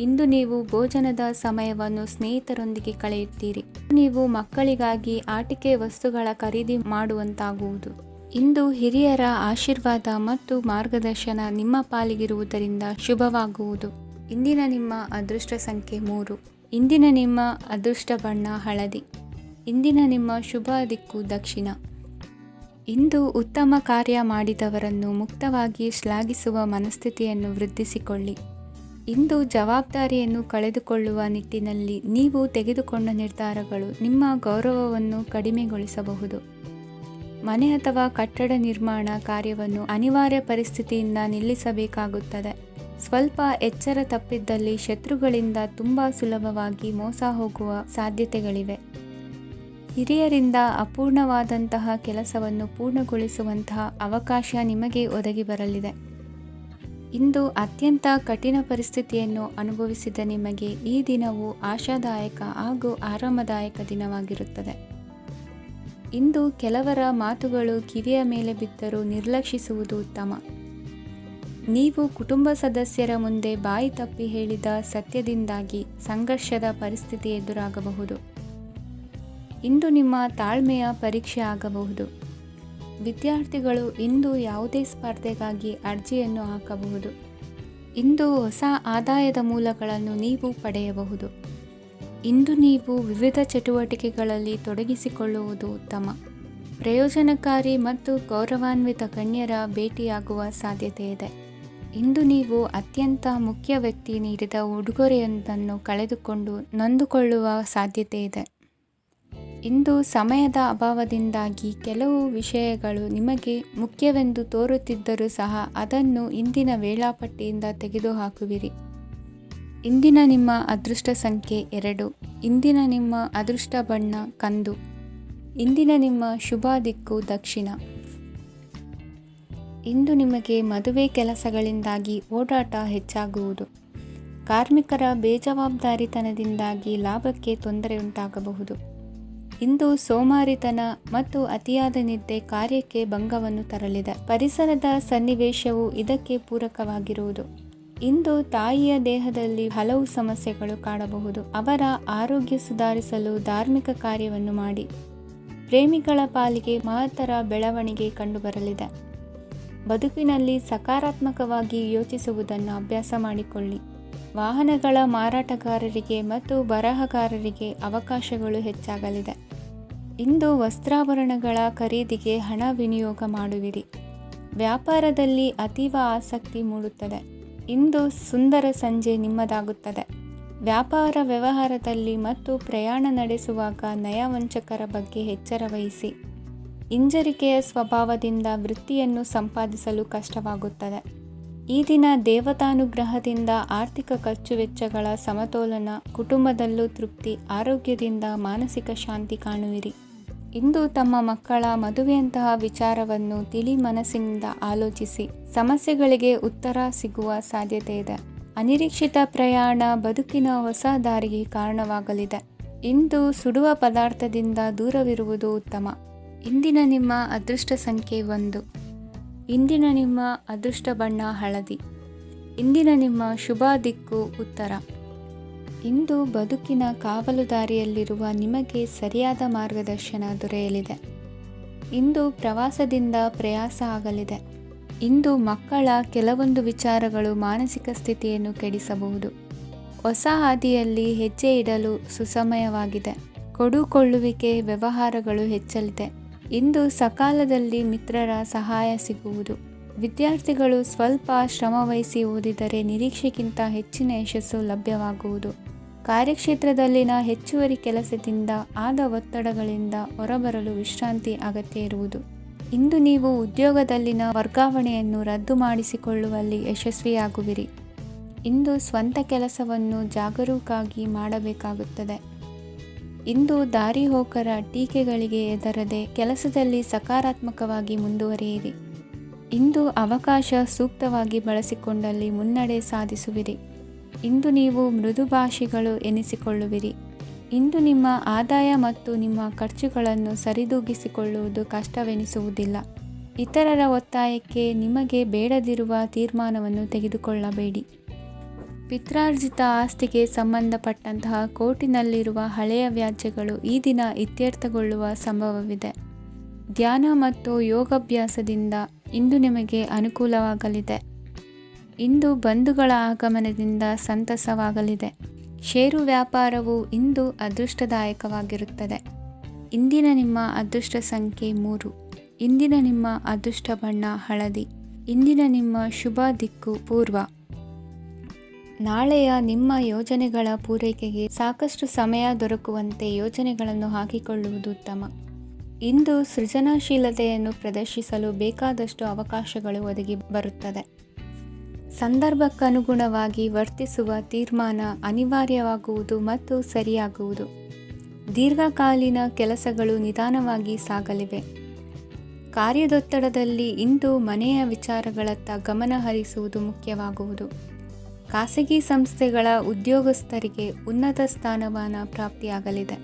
ಇಂದು ನೀವು ಭೋಜನದ ಸಮಯವನ್ನು ಸ್ನೇಹಿತರೊಂದಿಗೆ ಕಳೆಯುತ್ತೀರಿ. ನೀವು ಮಕ್ಕಳಿಗಾಗಿ ಆಟಿಕೆ ವಸ್ತುಗಳ ಖರೀದಿ ಮಾಡುವಂತಾಗುವುದು. ಇಂದು ಹಿರಿಯರ ಆಶೀರ್ವಾದ ಮತ್ತು ಮಾರ್ಗದರ್ಶನ ನಿಮ್ಮ ಪಾಲಿಗಿರುವುದರಿಂದ ಶುಭವಾಗುವುದು. ಇಂದಿನ ನಿಮ್ಮ ಅದೃಷ್ಟ ಸಂಖ್ಯೆ 3. ಇಂದಿನ ನಿಮ್ಮ ಅದೃಷ್ಟ ಬಣ್ಣ ಹಳದಿ. ಇಂದಿನ ನಿಮ್ಮ ಶುಭ ದಿಕ್ಕು ದಕ್ಷಿಣ. ಇಂದು ಉತ್ತಮ ಕಾರ್ಯ ಮಾಡಿದವರನ್ನು ಮುಕ್ತವಾಗಿ ಶ್ಲಾಘಿಸುವ ಮನಸ್ಥಿತಿಯನ್ನು ವೃದ್ಧಿಸಿಕೊಳ್ಳಿ. ಇಂದು ಜವಾಬ್ದಾರಿಯನ್ನು ಕಳೆದುಕೊಳ್ಳುವ ನಿಟ್ಟಿನಲ್ಲಿ ನೀವು ತೆಗೆದುಕೊಂಡ ನಿರ್ಧಾರಗಳು ನಿಮ್ಮ ಗೌರವವನ್ನು ಕಡಿಮೆಗೊಳಿಸಬಹುದು. ಮನೆ ಅಥವಾ ಕಟ್ಟಡ ನಿರ್ಮಾಣ ಕಾರ್ಯವನ್ನು ಅನಿವಾರ್ಯ ಪರಿಸ್ಥಿತಿಯಿಂದ ನಿಲ್ಲಿಸಬೇಕಾಗುತ್ತದೆ. ಸ್ವಲ್ಪ ಎಚ್ಚರ ತಪ್ಪಿದ್ದಲ್ಲಿ ಶತ್ರುಗಳಿಂದ ತುಂಬ ಸುಲಭವಾಗಿ ಮೋಸ ಹೋಗುವ ಸಾಧ್ಯತೆಗಳಿವೆ. ಹಿರಿಯರಿಂದ ಅಪೂರ್ಣವಾದಂತಹ ಕೆಲಸವನ್ನು ಪೂರ್ಣಗೊಳಿಸುವಂತಹ ಅವಕಾಶ ನಿಮಗೆ ಒದಗಿ ಬರಲಿದೆ. ಇಂದು ಅತ್ಯಂತ ಕಠಿಣ ಪರಿಸ್ಥಿತಿಯನ್ನು ಅನುಭವಿಸಿದ ನಿಮಗೆ ಈ ದಿನವು ಆಶಾದಾಯಕ ಹಾಗೂ ಆರಾಮದಾಯಕ ದಿನವಾಗಿರುತ್ತದೆ. ಇಂದು ಕೆಲವರ ಮಾತುಗಳು ಕಿವಿಯ ಮೇಲೆ ಬಿದ್ದರೂ ನಿರ್ಲಕ್ಷಿಸುವುದು ಉತ್ತಮ. ನೀವು ಕುಟುಂಬ ಸದಸ್ಯರ ಮುಂದೆ ಬಾಯಿ ತಪ್ಪಿ ಹೇಳಿದ ಸತ್ಯದಿಂದಾಗಿ ಸಂಘರ್ಷದ ಪರಿಸ್ಥಿತಿ ಎದುರಾಗಬಹುದು. ಇಂದು ನಿಮ್ಮ ತಾಳ್ಮೆಯ ಪರೀಕ್ಷೆ ಆಗಬಹುದು. ವಿದ್ಯಾರ್ಥಿಗಳು ಇಂದು ಯಾವುದೇ ಸ್ಪರ್ಧೆಗಾಗಿ ಅರ್ಜಿಯನ್ನು ಹಾಕಬಹುದು. ಇಂದು ಹೊಸ ಆದಾಯದ ಮೂಲಗಳನ್ನು ನೀವು ಪಡೆಯಬಹುದು. ಇಂದು ನೀವು ವಿವಿಧ ಚಟುವಟಿಕೆಗಳಲ್ಲಿ ತೊಡಗಿಸಿಕೊಳ್ಳುವುದು ಉತ್ತಮ. ಪ್ರಯೋಜನಕಾರಿ ಮತ್ತು ಗೌರವಾನ್ವಿತ ಗಣ್ಯರ ಭೇಟಿಯಾಗುವ ಸಾಧ್ಯತೆ ಇದೆ. ಇಂದು ನೀವು ಅತ್ಯಂತ ಮುಖ್ಯ ವ್ಯಕ್ತಿ ನೀಡಿದ ಉಡುಗೊರೆಯೊಂದನ್ನು ಕಳೆದುಕೊಂಡು ನೊಂದುಕೊಳ್ಳುವ ಸಾಧ್ಯತೆ ಇದೆ. ಇಂದು ಸಮಯದ ಅಭಾವದಿಂದಾಗಿ ಕೆಲವು ವಿಷಯಗಳು ನಿಮಗೆ ಮುಖ್ಯವೆಂದು ತೋರುತ್ತಿದ್ದರೂ ಸಹ ಅದನ್ನು ಇಂದಿನ ವೇಳಾಪಟ್ಟಿಯಿಂದ ತೆಗೆದುಹಾಕುವಿರಿ. ಇಂದಿನ ನಿಮ್ಮ ಅದೃಷ್ಟ ಸಂಖ್ಯೆ 2. ಇಂದಿನ ನಿಮ್ಮ ಅದೃಷ್ಟ ಬಣ್ಣ ಕಂದು. ಇಂದಿನ ನಿಮ್ಮ ಶುಭ ದಿಕ್ಕು ದಕ್ಷಿಣ. ಇಂದು ನಿಮಗೆ ಮದುವೆ ಕೆಲಸಗಳಿಂದಾಗಿ ಓಡಾಟ ಹೆಚ್ಚಾಗುವುದು. ಕಾರ್ಮಿಕರ ಬೇಜವಾಬ್ದಾರಿತನದಿಂದಾಗಿ ಲಾಭಕ್ಕೆ ತೊಂದರೆಯುಂಟಾಗಬಹುದು. ಇಂದು ಸೋಮಾರಿತನ ಮತ್ತು ಅತಿಯಾದ ನಿದ್ದೆ ಕಾರ್ಯಕ್ಕೆ ಭಂಗವನ್ನು ತರಲಿದೆ. ಪರಿಸರದ ಸನ್ನಿವೇಶವು ಇದಕ್ಕೆ ಪೂರಕವಾಗಿರುವುದು. ಇಂದು ತಾಯಿಯ ದೇಹದಲ್ಲಿ ಹಲವು ಸಮಸ್ಯೆಗಳು ಕಾಣಬಹುದು. ಅವರ ಆರೋಗ್ಯ ಸುಧಾರಿಸಲು ಧಾರ್ಮಿಕ ಕಾರ್ಯವನ್ನು ಮಾಡಿ. ಪ್ರೇಮಿಗಳ ಪಾಲಿಗೆ ಮಹತ್ತರ ಬೆಳವಣಿಗೆ ಕಂಡುಬರಲಿದೆ. ಬದುಕಿನಲ್ಲಿ ಸಕಾರಾತ್ಮಕವಾಗಿ ಯೋಚಿಸುವುದನ್ನು ಅಭ್ಯಾಸ ಮಾಡಿಕೊಳ್ಳಿ. ವಾಹನಗಳ ಮಾರಾಟಗಾರರಿಗೆ ಮತ್ತು ಬರಹಗಾರರಿಗೆ ಅವಕಾಶಗಳು ಹೆಚ್ಚಾಗಲಿದೆ. ಇಂದು ವಸ್ತ್ರಾಭರಣಗಳ ಖರೀದಿಗೆ ಹಣ ವಿನಿಯೋಗ ಮಾಡುವಿರಿ. ವ್ಯಾಪಾರದಲ್ಲಿ ಅತೀವ ಆಸಕ್ತಿ ಮೂಡುತ್ತದೆ. ಇಂದು ಸುಂದರ ಸಂಜೆ ನಿಮ್ಮದಾಗುತ್ತದೆ. ವ್ಯಾಪಾರ ವ್ಯವಹಾರದಲ್ಲಿ ಮತ್ತು ಪ್ರಯಾಣ ನಡೆಸುವಾಗ ನಯವಂಚಕರ ಬಗ್ಗೆ ಎಚ್ಚರ ವಹಿಸಿ. ಹಿಂಜರಿಕೆಯ ಸ್ವಭಾವದಿಂದ ವೃತ್ತಿಯನ್ನು ಸಂಪಾದಿಸಲು ಕಷ್ಟವಾಗುತ್ತದೆ. ಈ ದಿನ ದೇವತಾನುಗ್ರಹದಿಂದ ಆರ್ಥಿಕ ಖರ್ಚು ವೆಚ್ಚಗಳ ಸಮತೋಲನ, ಕುಟುಂಬದಲ್ಲೂ ತೃಪ್ತಿ, ಆರೋಗ್ಯದಿಂದ ಮಾನಸಿಕ ಶಾಂತಿ ಕಾಣುವಿರಿ. ಇಂದು ತಮ್ಮ ಮಕ್ಕಳ ಮದುವೆಯಂತಹ ವಿಚಾರವನ್ನು ತಿಳಿ ಮನಸ್ಸಿನಿಂದ ಆಲೋಚಿಸಿ ಸಮಸ್ಯೆಗಳಿಗೆ ಉತ್ತರ ಸಿಗುವ ಸಾಧ್ಯತೆ ಇದೆ. ಅನಿರೀಕ್ಷಿತ ಪ್ರಯಾಣ ಬದುಕಿನ ಹೊಸ ದಾರಿಗೆ ಕಾರಣವಾಗಲಿದೆ. ಇಂದು ಸುಡುವ ಪದಾರ್ಥದಿಂದ ದೂರವಿರುವುದು ಉತ್ತಮ. ಇಂದಿನ ನಿಮ್ಮ ಅದೃಷ್ಟ ಸಂಖ್ಯೆ 1. ಇಂದಿನ ನಿಮ್ಮ ಅದೃಷ್ಟ ಬಣ್ಣ ಹಳದಿ. ಇಂದಿನ ನಿಮ್ಮ ಶುಭ ದಿಕ್ಕು ಉತ್ತರ. ಇಂದು ಬದುಕಿನ ಕಾವಲುದಾರಿಯಲ್ಲಿರುವ ನಿಮಗೆ ಸರಿಯಾದ ಮಾರ್ಗದರ್ಶನ ದೊರೆಯಲಿದೆ. ಇಂದು ಪ್ರವಾಸದಿಂದ ಪ್ರಯಾಸ ಆಗಲಿದೆ. ಇಂದು ಮಕ್ಕಳ ಕೆಲವೊಂದು ವಿಚಾರಗಳು ಮಾನಸಿಕ ಸ್ಥಿತಿಯನ್ನು ಕೆಡಿಸಬಹುದು. ಹೊಸ ಹಾದಿಯಲ್ಲಿ ಹೆಜ್ಜೆ ಇಡಲು ಸುಸಮಯವಾಗಿದೆ. ಕೊಡುಕೊಳ್ಳುವಿಕೆ ವ್ಯವಹಾರಗಳು ಹೆಚ್ಚಲಿದೆ. ಇಂದು ಸಕಾಲದಲ್ಲಿ ಮಿತ್ರರ ಸಹಾಯ ಸಿಗುವುದು. ವಿದ್ಯಾರ್ಥಿಗಳು ಸ್ವಲ್ಪ ಶ್ರಮವಹಿಸಿ ಓದಿದರೆ ನಿರೀಕ್ಷೆಗಿಂತ ಹೆಚ್ಚಿನ ಯಶಸ್ಸು ಲಭ್ಯವಾಗುವುದು. ಕಾರ್ಯಕ್ಷೇತ್ರದಲ್ಲಿನ ಹೆಚ್ಚುವರಿ ಕೆಲಸದಿಂದ ಆದ ಒತ್ತಡಗಳಿಂದ ಹೊರಬರಲು ವಿಶ್ರಾಂತಿ ಅಗತ್ಯ ಇರುವುದು. ಇಂದು ನೀವು ಉದ್ಯೋಗದಲ್ಲಿನ ವರ್ಗಾವಣೆಯನ್ನು ರದ್ದು ಮಾಡಿಸಿಕೊಳ್ಳುವಲ್ಲಿ ಯಶಸ್ವಿಯಾಗುವಿರಿ. ಇಂದು ಸ್ವಂತ ಕೆಲಸವನ್ನು ಜಾಗರೂಕರಾಗಿ ಮಾಡಬೇಕಾಗುತ್ತದೆ. ಇಂದು ದಾರಿಹೋಕರ ಟೀಕೆಗಳಿಗೆ ಹೆದರದೆ ಕೆಲಸದಲ್ಲಿ ಸಕಾರಾತ್ಮಕವಾಗಿ ಮುಂದುವರಿಯಿರಿ. ಇಂದು ಅವಕಾಶ ಸೂಕ್ತವಾಗಿ ಬಳಸಿಕೊಂಡಲ್ಲಿ ಮುನ್ನಡೆ ಸಾಧಿಸುವಿರಿ. ಇಂದು ನೀವು ಮೃದುಭಾಷಿಗಳು ಎನಿಸಿಕೊಳ್ಳುವಿರಿ. ಇಂದು ನಿಮ್ಮ ಆದಾಯ ಮತ್ತು ನಿಮ್ಮ ಖರ್ಚುಗಳನ್ನು ಸರಿದೂಗಿಸಿಕೊಳ್ಳುವುದು ಕಷ್ಟವೆನಿಸುವುದಿಲ್ಲ. ಇತರರ ಒತ್ತಾಯಕ್ಕೆ ನಿಮಗೆ ಬೇಡದಿರುವ ತೀರ್ಮಾನವನ್ನು ತೆಗೆದುಕೊಳ್ಳಬೇಡಿ. ಪಿತ್ರಾರ್ಜಿತ ಆಸ್ತಿಗೆ ಸಂಬಂಧಪಟ್ಟಂತಹ ಕೋರ್ಟಿನಲ್ಲಿರುವ ಹಳೆಯ ವ್ಯಾಜ್ಯಗಳು ಈ ದಿನ ಇತ್ಯರ್ಥಗೊಳ್ಳುವ ಸಂಭವವಿದೆ. ಧ್ಯಾನ ಮತ್ತು ಯೋಗಾಭ್ಯಾಸದಿಂದ ಇಂದು ನಿಮಗೆ ಅನುಕೂಲವಾಗಲಿದೆ. ಇಂದು ಬಂಧುಗಳ ಆಗಮನದಿಂದ ಸಂತಸವಾಗಲಿದೆ. ಷೇರು ವ್ಯಾಪಾರವು ಇಂದು ಅದೃಷ್ಟದಾಯಕವಾಗಿರುತ್ತದೆ. ಇಂದಿನ ನಿಮ್ಮ ಅದೃಷ್ಟ ಸಂಖ್ಯೆ 3. ಇಂದಿನ ನಿಮ್ಮ ಅದೃಷ್ಟ ಬಣ್ಣ ಹಳದಿ. ಇಂದಿನ ನಿಮ್ಮ ಶುಭ ದಿಕ್ಕು ಪೂರ್ವ. ನಾಳೆಯ ನಿಮ್ಮ ಯೋಜನೆಗಳ ಪೂರೈಕೆಗೆ ಸಾಕಷ್ಟು ಸಮಯ ದೊರಕುವಂತೆ ಯೋಜನೆಗಳನ್ನು ಹಾಕಿಕೊಳ್ಳುವುದು ಉತ್ತಮ. ಇಂದು ಸೃಜನಶೀಲತೆಯನ್ನು ಪ್ರದರ್ಶಿಸಲು ಬೇಕಾದಷ್ಟು ಅವಕಾಶಗಳು ಒದಗಿ ಬರುತ್ತದೆ. ಸಂದರ್ಭಕ್ಕನುಗುಣವಾಗಿ ವರ್ತಿಸುವ ತೀರ್ಮಾನ ಅನಿವಾರ್ಯವಾಗುವುದು ಮತ್ತು ಸರಿಯಾಗುವುದು. ದೀರ್ಘಕಾಲೀನ ಕೆಲಸಗಳು ನಿಧಾನವಾಗಿ ಸಾಗಲಿವೆ. ಕಾರ್ಯದೊತ್ತಡದಲ್ಲಿ ಇಂದು ಮನೆಯ ವಿಚಾರಗಳತ್ತ ಗಮನ ಹರಿಸುವುದು ಮುಖ್ಯವಾಗುವುದು. ಖಾಸಗಿ ಸಂಸ್ಥೆಗಳ ಉದ್ಯೋಗಸ್ಥರಿಗೆ ಉನ್ನತ ಸ್ಥಾನಮಾನ ಪ್ರಾಪ್ತಿಯಾಗಲಿದೆ.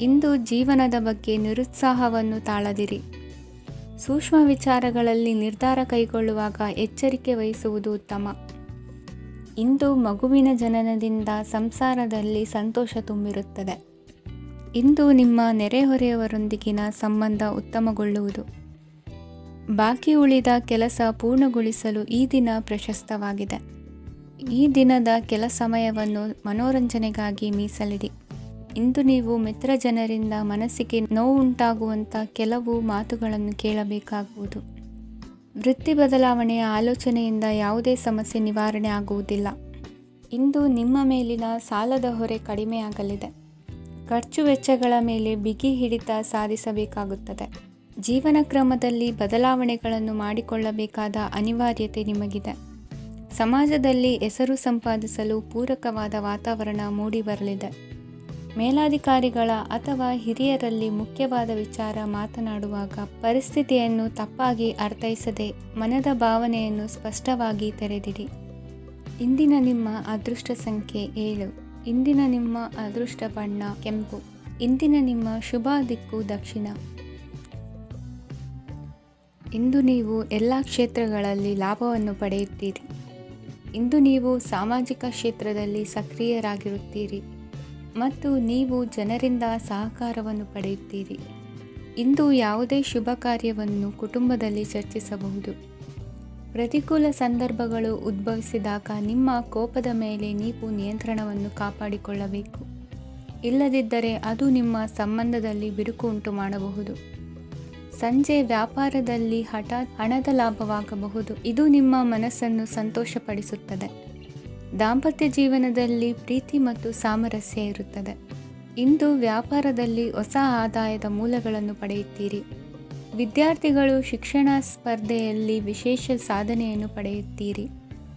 ಇಂದು ಜೀವನದ ಬಗ್ಗೆ ನಿರುತ್ಸಾಹವನ್ನು ತಾಳದಿರಿ. ಸೂಕ್ಷ್ಮ ವಿಚಾರಗಳಲ್ಲಿ ನಿರ್ಧಾರ ಕೈಗೊಳ್ಳುವಾಗ ಎಚ್ಚರಿಕೆ ವಹಿಸುವುದು ಉತ್ತಮ. ಇಂದು ಮಗುವಿನ ಜನನದಿಂದ ಸಂಸಾರದಲ್ಲಿ ಸಂತೋಷ ತುಂಬಿರುತ್ತದೆ. ಇಂದು ನಿಮ್ಮ ನೆರೆಹೊರೆಯವರೊಂದಿಗಿನ ಸಂಬಂಧ ಉತ್ತಮಗೊಳ್ಳುವುದು. ಬಾಕಿ ಉಳಿದ ಕೆಲಸ ಪೂರ್ಣಗೊಳಿಸಲು ಈ ದಿನ ಪ್ರಶಸ್ತವಾಗಿದೆ. ಈ ದಿನದ ಕೆಲ ಸಮಯವನ್ನು ಮನೋರಂಜನೆಗಾಗಿ ಮೀಸಲಿಡಿ. ಇಂದು ನೀವು ಮಿತ್ರ ಜನರಿಂದ ಮನಸ್ಸಿಗೆ ನೋವುಂಟಾಗುವಂಥ ಕೆಲವು ಮಾತುಗಳನ್ನು ಕೇಳಬೇಕಾಗುವುದು. ವೃತ್ತಿ ಬದಲಾವಣೆಯ ಆಲೋಚನೆಯಿಂದ ಯಾವುದೇ ಸಮಸ್ಯೆ ನಿವಾರಣೆ ಆಗುವುದಿಲ್ಲ. ಇಂದು ನಿಮ್ಮ ಮೇಲಿನ ಸಾಲದ ಹೊರೆ ಕಡಿಮೆಯಾಗಲಿದೆ. ಖರ್ಚು ವೆಚ್ಚಗಳ ಮೇಲೆ ಬಿಗಿ ಹಿಡಿತ ಸಾಧಿಸಬೇಕಾಗುತ್ತದೆ. ಜೀವನ ಕ್ರಮದಲ್ಲಿ ಬದಲಾವಣೆಗಳನ್ನು ಮಾಡಿಕೊಳ್ಳಬೇಕಾದ ಅನಿವಾರ್ಯತೆ ನಿಮಗಿದೆ. ಸಮಾಜದಲ್ಲಿ ಹೆಸರು ಸಂಪಾದಿಸಲು ಪೂರಕವಾದ ವಾತಾವರಣ ಮೂಡಿಬರಲಿದೆ. ಮೇಲಾಧಿಕಾರಿಗಳ ಅಥವಾ ಹಿರಿಯರಲ್ಲಿ ಮುಖ್ಯವಾದ ವಿಚಾರ ಮಾತನಾಡುವಾಗ ಪರಿಸ್ಥಿತಿಯನ್ನು ತಪ್ಪಾಗಿ ಅರ್ಥೈಸದೆ ಮನದ ಭಾವನೆಯನ್ನು ಸ್ಪಷ್ಟವಾಗಿ ತೆರೆದಿಡಿ. ಇಂದಿನ ನಿಮ್ಮ ಅದೃಷ್ಟ ಸಂಖ್ಯೆ 7. ಇಂದಿನ ನಿಮ್ಮ ಅದೃಷ್ಟ ಬಣ್ಣ ಕೆಂಪು. ಇಂದಿನ ನಿಮ್ಮ ಶುಭ ದಿಕ್ಕು ದಕ್ಷಿಣ. ಇಂದು ನೀವು ಎಲ್ಲ ಕ್ಷೇತ್ರಗಳಲ್ಲಿ ಲಾಭವನ್ನು ಪಡೆಯುತ್ತೀರಿ. ಇಂದು ನೀವು ಸಾಮಾಜಿಕ ಕ್ಷೇತ್ರದಲ್ಲಿ ಸಕ್ರಿಯರಾಗಿರುತ್ತೀರಿ ಮತ್ತು ನೀವು ಜನರಿಂದ ಸಹಕಾರವನ್ನು ಪಡೆಯುತ್ತೀರಿ. ಇಂದು ಯಾವುದೇ ಶುಭ ಕಾರ್ಯವನ್ನು ಕುಟುಂಬದಲ್ಲಿ ಚರ್ಚಿಸಬಹುದು. ಪ್ರತಿಕೂಲ ಸಂದರ್ಭಗಳು ಉದ್ಭವಿಸಿದಾಗ ನಿಮ್ಮ ಕೋಪದ ಮೇಲೆ ನೀವು ನಿಯಂತ್ರಣವನ್ನು ಕಾಪಾಡಿಕೊಳ್ಳಬೇಕು. ಇಲ್ಲದಿದ್ದರೆ ಅದು ನಿಮ್ಮ ಸಂಬಂಧದಲ್ಲಿ ಬಿರುಕು ಉಂಟು ಮಾಡಬಹುದು. ಸಂಜೆ ವ್ಯಾಪಾರದಲ್ಲಿ ಹಠಾತ್ ಹಣದ ಲಾಭವಾಗಬಹುದು. ಇದು ನಿಮ್ಮ ಮನಸ್ಸನ್ನು ಸಂತೋಷಪಡಿಸುತ್ತದೆ. ದಾಂಪತ್ಯ ಜೀವನದಲ್ಲಿ ಪ್ರೀತಿ ಮತ್ತು ಸಾಮರಸ್ಯ ಇರುತ್ತದೆ. ಇಂದು ವ್ಯಾಪಾರದಲ್ಲಿ ಹೊಸ ಆದಾಯದ ಮೂಲಗಳನ್ನು ಪಡೆಯುತ್ತೀರಿ. ವಿದ್ಯಾರ್ಥಿಗಳು ಶಿಕ್ಷಣ ಸ್ಪರ್ಧೆಯಲ್ಲಿ ವಿಶೇಷ ಸಾಧನೆಯನ್ನು ಪಡೆಯುತ್ತೀರಿ.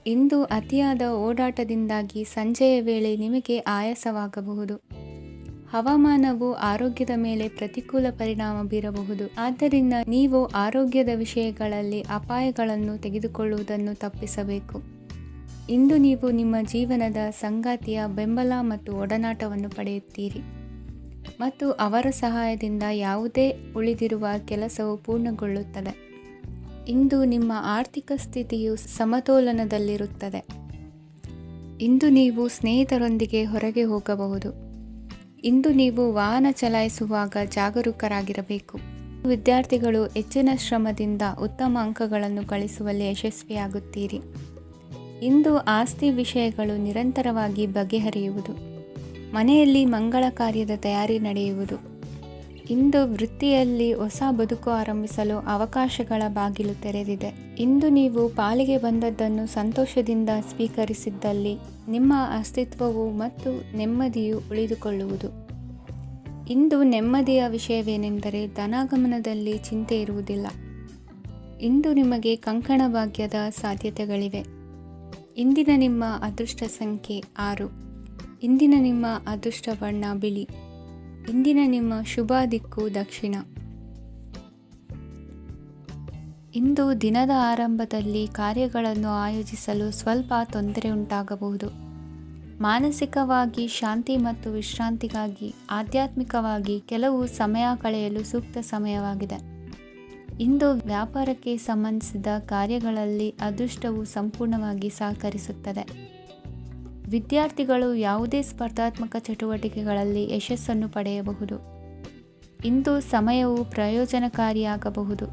ಇಂದು ಅತಿಯಾದ ಓಡಾಟದಿಂದಾಗಿ ಸಂಜೆಯ ವೇಳೆ ನಿಮಗೆ ಆಯಾಸವಾಗಬಹುದು. ಹವಾಮಾನವು ಆರೋಗ್ಯದ ಮೇಲೆ ಪ್ರತಿಕೂಲ ಪರಿಣಾಮ ಬೀರಬಹುದು. ಆದ್ದರಿಂದ ನೀವು ಆರೋಗ್ಯದ ವಿಷಯಗಳಲ್ಲಿ ಅಪಾಯಗಳನ್ನು ತೆಗೆದುಕೊಳ್ಳುವುದನ್ನು ತಪ್ಪಿಸಬೇಕು. ಇಂದು ನೀವು ನಿಮ್ಮ ಜೀವನದ ಸಂಗಾತಿಯ ಬೆಂಬಲ ಮತ್ತು ಒಡನಾಟವನ್ನು ಪಡೆಯುತ್ತೀರಿ ಮತ್ತು ಅವರ ಸಹಾಯದಿಂದ ಯಾವುದೇ ಉಳಿದಿರುವ ಕೆಲಸವು ಪೂರ್ಣಗೊಳ್ಳುತ್ತದೆ. ಇಂದು ನಿಮ್ಮ ಆರ್ಥಿಕ ಸ್ಥಿತಿಯು ಸಮತೋಲನದಲ್ಲಿರುತ್ತದೆ. ಇಂದು ನೀವು ಸ್ನೇಹಿತರೊಂದಿಗೆ ಹೊರಗೆ ಹೋಗಬಹುದು. ಇಂದು ನೀವು ವಾಹನ ಚಲಾಯಿಸುವಾಗ ಜಾಗರೂಕರಾಗಿರಬೇಕು. ವಿದ್ಯಾರ್ಥಿಗಳು ಹೆಚ್ಚಿನ ಶ್ರಮದಿಂದ ಉತ್ತಮ ಅಂಕಗಳನ್ನು ಗಳಿಸುವಲ್ಲಿ ಯಶಸ್ವಿಯಾಗುತ್ತೀರಿ. ಇಂದು ಆಸ್ತಿ ವಿಷಯಗಳು ನಿರಂತರವಾಗಿ ಬಗೆಹರಿಯುವುದು. ಮನೆಯಲ್ಲಿ ಮಂಗಳ ಕಾರ್ಯದ ತಯಾರಿ ನಡೆಯುವುದು. ಇಂದು ವೃತ್ತಿಯಲ್ಲಿ ಹೊಸ ಬದುಕು ಆರಂಭಿಸಲು ಅವಕಾಶಗಳ ಬಾಗಿಲು ತೆರೆದಿದೆ. ಇಂದು ನೀವು ಪಾಲಿಗೆ ಬಂದದ್ದನ್ನು ಸಂತೋಷದಿಂದ ಸ್ವೀಕರಿಸಿದ್ದಲ್ಲಿ ನಿಮ್ಮ ಅಸ್ತಿತ್ವವು ಮತ್ತು ನೆಮ್ಮದಿಯು ಉಳಿದುಕೊಳ್ಳುವುದು. ಇಂದು ನೆಮ್ಮದಿಯ ವಿಷಯವೇನೆಂದರೆ ಧನಾಗಮನದಲ್ಲಿ ಚಿಂತೆ ಇರುವುದಿಲ್ಲ. ಇಂದು ನಿಮಗೆ ಕಂಕಣ ಭಾಗ್ಯದ ಸಾಧ್ಯತೆಗಳಿವೆ. ಇಂದಿನ ನಿಮ್ಮ ಅದೃಷ್ಟ ಸಂಖ್ಯೆ 6. ಇಂದಿನ ನಿಮ್ಮ ಅದೃಷ್ಟ ಬಣ್ಣ ಬಿಳಿ. ಇಂದಿನ ನಿಮ್ಮ ಶುಭ ದಿಕ್ಕು ದಕ್ಷಿಣ. ಇಂದು ದಿನದ ಆರಂಭದಲ್ಲಿ ಕಾರ್ಯಗಳನ್ನು ಆಯೋಜಿಸಲು ಸ್ವಲ್ಪ ತೊಂದರೆ ಉಂಟಾಗಬಹುದು. ಮಾನಸಿಕವಾಗಿ ಶಾಂತಿ ಮತ್ತು ವಿಶ್ರಾಂತಿಗಾಗಿ ಆಧ್ಯಾತ್ಮಿಕವಾಗಿ ಕೆಲವು ಸಮಯ ಕಳೆಯಲು ಸೂಕ್ತ ಸಮಯವಾಗಿದೆ. ಇಂದು ವ್ಯಾಪಾರಕ್ಕೆ ಸಂಬಂಧಿಸಿದ ಕಾರ್ಯಗಳಲ್ಲಿ ಅದೃಷ್ಟವು ಸಂಪೂರ್ಣವಾಗಿ ಸಹಕರಿಸುತ್ತದೆ. ವಿದ್ಯಾರ್ಥಿಗಳು ಯಾವುದೇ ಸ್ಪರ್ಧಾತ್ಮಕ ಚಟುವಟಿಕೆಗಳಲ್ಲಿ ಯಶಸ್ಸನ್ನು ಪಡೆಯಬಹುದು. ಇಂದು ಸಮಯವು ಪ್ರಯೋಜನಕಾರಿಯಾಗಬಹುದು.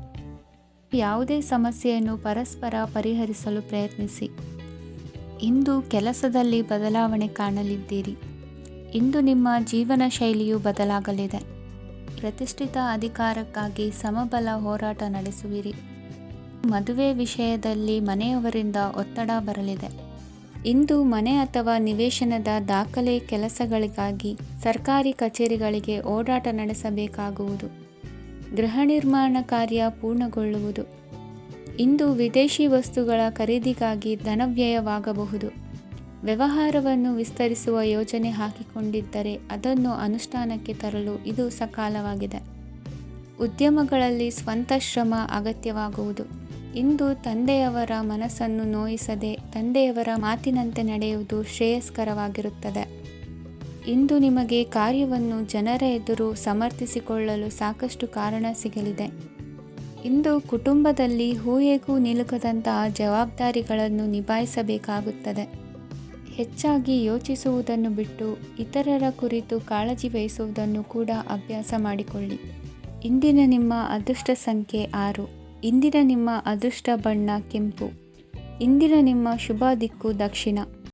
ಯಾವುದೇ ಸಮಸ್ಯೆಯನ್ನು ಪರಸ್ಪರ ಪರಿಹರಿಸಲು ಪ್ರಯತ್ನಿಸಿ. ಇಂದು ಕೆಲಸದಲ್ಲಿ ಬದಲಾವಣೆ ಕಾಣಲಿದ್ದೀರಿ. ಇಂದು ನಿಮ್ಮ ಜೀವನ ಶೈಲಿಯು ಬದಲಾಗಲಿದೆ. ಪ್ರತಿಷ್ಠಿತ ಅಧಿಕಾರಕ್ಕಾಗಿ ಸಮಬಲ ಹೋರಾಟ ನಡೆಸುವಿರಿ. ಮದುವೆ ವಿಷಯದಲ್ಲಿ ಮನೆಯವರಿಂದ ಒತ್ತಡ ಬರಲಿದೆ. ಇಂದು ಮನೆ ಅಥವಾ ನಿವೇಶನದ ದಾಖಲೆ ಕೆಲಸಗಳಿಗಾಗಿ ಸರ್ಕಾರಿ ಕಚೇರಿಗಳಿಗೆ ಓಡಾಟ ನಡೆಸಬೇಕಾಗುವುದು. ಗೃಹ ನಿರ್ಮಾಣ ಕಾರ್ಯ ಪೂರ್ಣಗೊಳ್ಳುವುದು. ಇಂದು ವಿದೇಶಿ ವಸ್ತುಗಳ ಖರೀದಿಗಾಗಿ ಧನವ್ಯಯವಾಗಬಹುದು. ವ್ಯವಹಾರವನ್ನು ವಿಸ್ತರಿಸುವ ಯೋಜನೆ ಹಾಕಿಕೊಂಡಿದ್ದರೆ ಅದನ್ನು ಅನುಷ್ಠಾನಕ್ಕೆ ತರಲು ಇದು ಸಕಾಲವಾಗಿದೆ. ಉದ್ಯಮಗಳಲ್ಲಿ ಸ್ವಂತ ಶ್ರಮ ಅಗತ್ಯವಾಗುವುದು. ಇಂದು ತಂದೆಯವರ ಮನಸ್ಸನ್ನು ನೋಯಿಸದೆ ತಂದೆಯವರ ಮಾತಿನಂತೆ ನಡೆಯುವುದು ಶ್ರೇಯಸ್ಕರವಾಗಿರುತ್ತದೆ. ಇಂದು ನಿಮಗೆ ಕಾರ್ಯವನ್ನು ಜನರ ಎದುರು ಸಮರ್ಥಿಸಿಕೊಳ್ಳಲು ಸಾಕಷ್ಟು ಕಾರಣ ಸಿಗಲಿದೆ. ಇಂದು ಕುಟುಂಬದಲ್ಲಿ ಹೂಹೆಗೂ ನಿಲುಕದಂತಹ ಜವಾಬ್ದಾರಿಗಳನ್ನು ನಿಭಾಯಿಸಬೇಕಾಗುತ್ತದೆ. ಹೆಚ್ಚಾಗಿ ಯೋಚಿಸುವುದನ್ನು ಬಿಟ್ಟು ಇತರರ ಕುರಿತು ಕಾಳಜಿ ವಹಿಸುವುದನ್ನು ಕೂಡ ಅಭ್ಯಾಸ ಮಾಡಿಕೊಳ್ಳಿ. ಇಂದಿನ ನಿಮ್ಮ ಅದೃಷ್ಟ ಸಂಖ್ಯೆ 6. ಇಂದಿನ ನಿಮ್ಮ ಅದೃಷ್ಟ ಬಣ್ಣ ಕೆಂಪು. ಇಂದಿನ ನಿಮ್ಮ ಶುಭ ದಿಕ್ಕು ದಕ್ಷಿಣ.